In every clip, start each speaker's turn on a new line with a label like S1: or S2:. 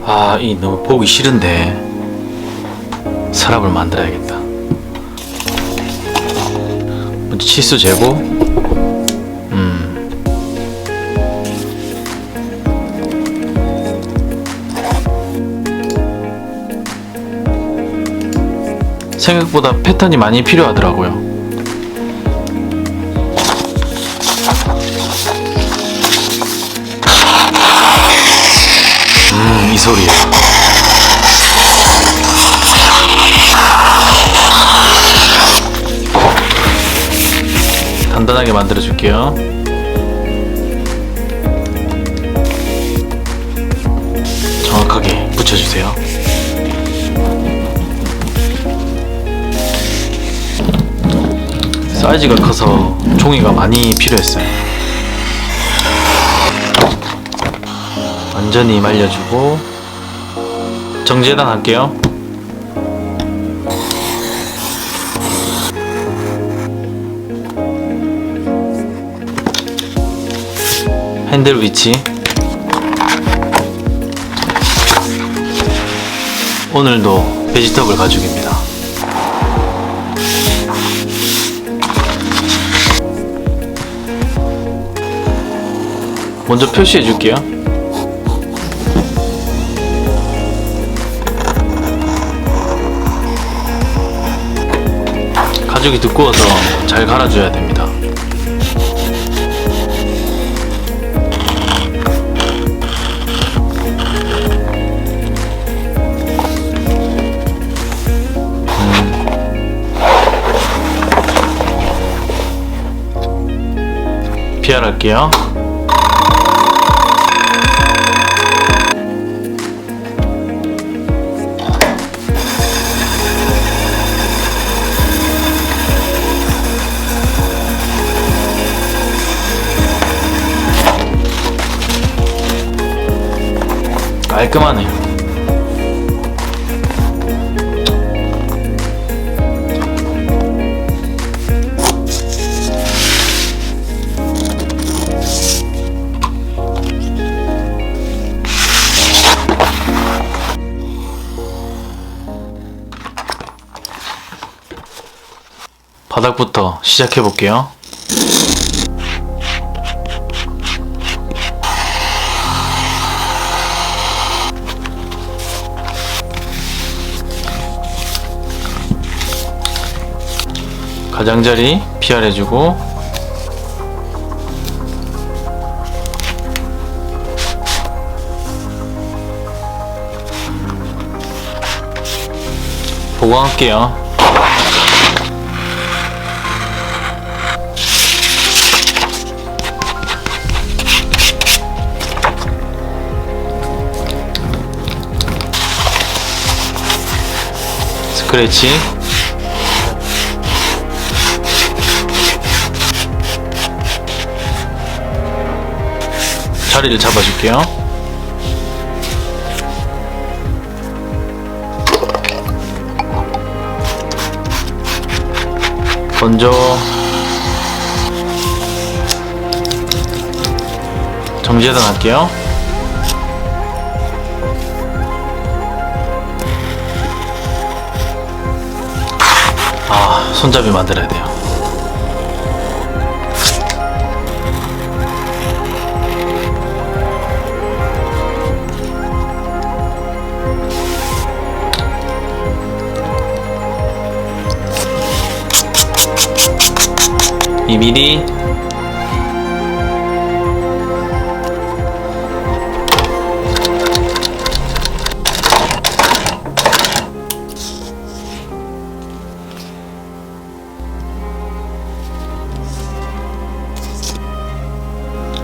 S1: 아, 이 너무 보기 싫은데 서랍을 만들어야겠다. 먼저 치수 재고, 생각보다 패턴이 많이 필요하더라고요. 이 소리. 단단하게 만들어 줄게요. 정확하게 붙여주세요. 사이즈가 커서 종이가 많이 필요했어요. 완전히 말려주고 정제단 할게요. 핸들 위치, 오늘도 베지터블 가죽입니다. 먼저 표시해 줄게요. 가죽이 두꺼워서 잘 갈아줘야 됩니다. PR할게요. 깔끔하네요. 바닥부터 시작해 볼게요. 가장자리 PR 해주고, 보강할게요. 스크래치, 자리를 잡아줄게요. 먼저 정제단 할게요. 손잡이 만들어야 돼요. 이 미리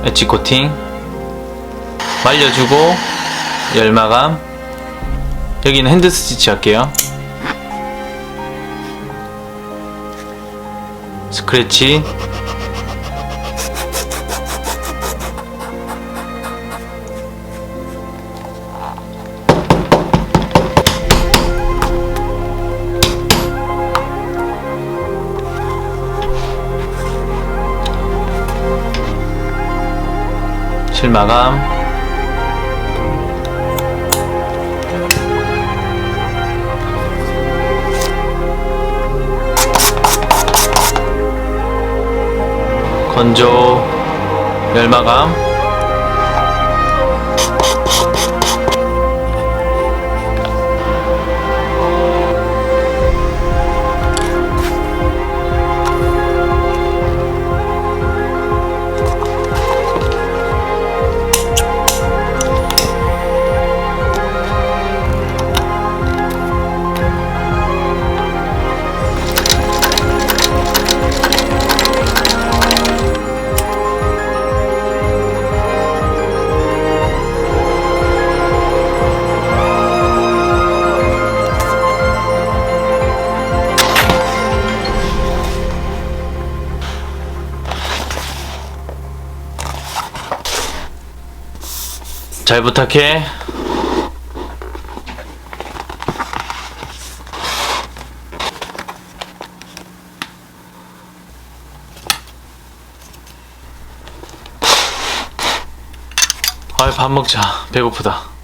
S1: 엣지 코팅 말려주고 열마감, 여기는 핸드 스티치 할게요. 스크래치, 실마감, 건조, 멸마감. 잘 부탁해. 밥 먹자. 배고프다.